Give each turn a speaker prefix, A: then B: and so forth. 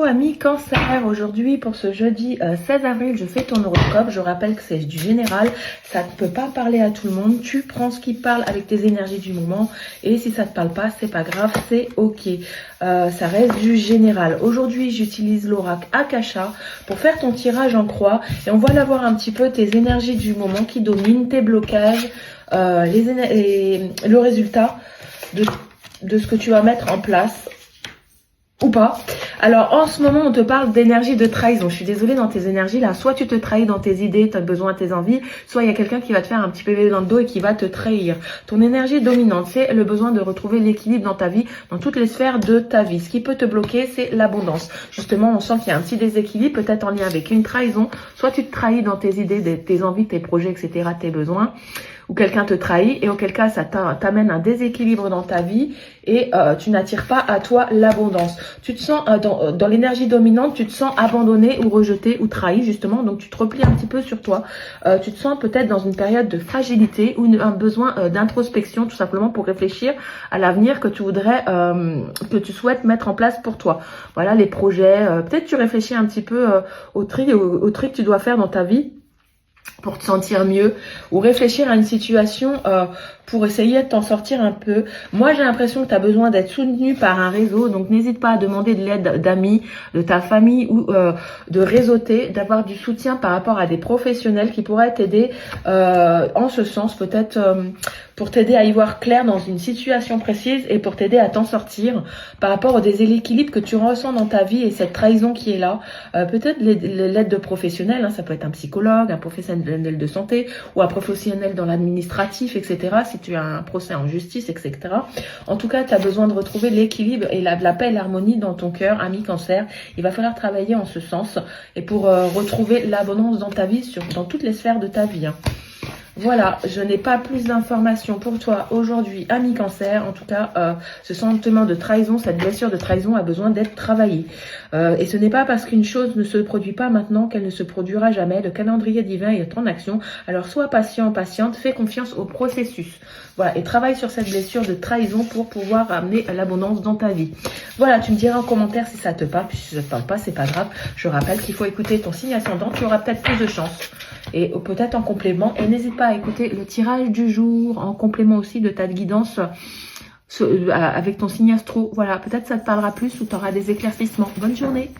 A: amis Cancer, aujourd'hui pour ce jeudi 16 avril, je fais ton horoscope. Je rappelle que c'est du général, ça ne peut pas parler à tout le monde. Tu prends ce qui parle avec tes énergies du moment et si ça ne te parle pas, c'est pas grave, c'est ok. Ça reste du général. Aujourd'hui, j'utilise l'oracle Akasha pour faire ton tirage en croix et on va la voir un petit peu tes énergies du moment qui dominent, tes blocages, le résultat de ce que tu vas mettre en place ou pas. Alors en ce moment on te parle d'énergie de trahison. Je suis désolée, dans tes énergies là, soit tu te trahis dans tes idées, tu as besoin de tes envies, soit il y a quelqu'un qui va te faire un petit PV dans le dos et qui va te trahir. Ton énergie dominante, c'est le besoin de retrouver l'équilibre dans ta vie, dans toutes les sphères de ta vie. Ce qui peut te bloquer, c'est l'abondance. Justement, on sent qu'il y a un petit déséquilibre, peut-être en lien avec une trahison. Soit tu te trahis dans tes idées, tes envies, tes projets, etc., tes besoins, ou quelqu'un te trahit, et auquel cas ça t'amène un déséquilibre dans ta vie et tu n'attires pas à toi l'abondance. Tu te sens dans l'énergie dominante, tu te sens abandonné ou rejeté ou trahi justement, donc tu te replies un petit peu sur toi. Tu te sens peut-être dans une période de fragilité ou un besoin d'introspection tout simplement pour réfléchir à l'avenir que tu voudrais, que tu souhaites mettre en place pour toi. Voilà les projets, peut-être tu réfléchis un petit peu au tri que tu dois faire dans ta vie pour te sentir mieux, ou réfléchir à une situation pour essayer de t'en sortir un peu. Moi, j'ai l'impression que tu as besoin d'être soutenu par un réseau, donc n'hésite pas à demander de l'aide d'amis, de ta famille ou de réseauter, d'avoir du soutien par rapport à des professionnels qui pourraient t'aider en ce sens, peut-être pour t'aider à y voir clair dans une situation précise et pour t'aider à t'en sortir par rapport aux déséquilibres que tu ressens dans ta vie et cette trahison qui est là. Peut-être l'aide de professionnels, hein, ça peut être un psychologue, un professionnel de santé ou un professionnel dans l'administratif, etc. Si tu as un procès en justice, etc. En tout cas, tu as besoin de retrouver l'équilibre et la paix et l'harmonie dans ton cœur, ami Cancer. Il va falloir travailler en ce sens et pour retrouver l'abondance dans ta vie, dans toutes les sphères de ta vie. Hein. Voilà, je n'ai pas plus d'informations pour toi aujourd'hui, ami Cancer. En tout cas, ce sentiment de trahison, cette blessure de trahison a besoin d'être travaillée. Et ce n'est pas parce qu'une chose ne se produit pas maintenant qu'elle ne se produira jamais. Le calendrier divin est en action. Alors sois patient, patiente, fais confiance au processus. Voilà, et travaille sur cette blessure de trahison pour pouvoir amener l'abondance dans ta vie. Voilà, tu me diras en commentaire si ça te parle. Puis si ça te parle pas, c'est pas grave. Je rappelle qu'il faut écouter ton signe ascendant. Tu auras peut-être plus de chance. Et peut-être en complément. Et n'hésite pas à écouter le tirage du jour en complément aussi de ta guidance avec ton signe astro. Voilà, peut-être ça te parlera plus ou tu auras des éclaircissements. Bonne journée.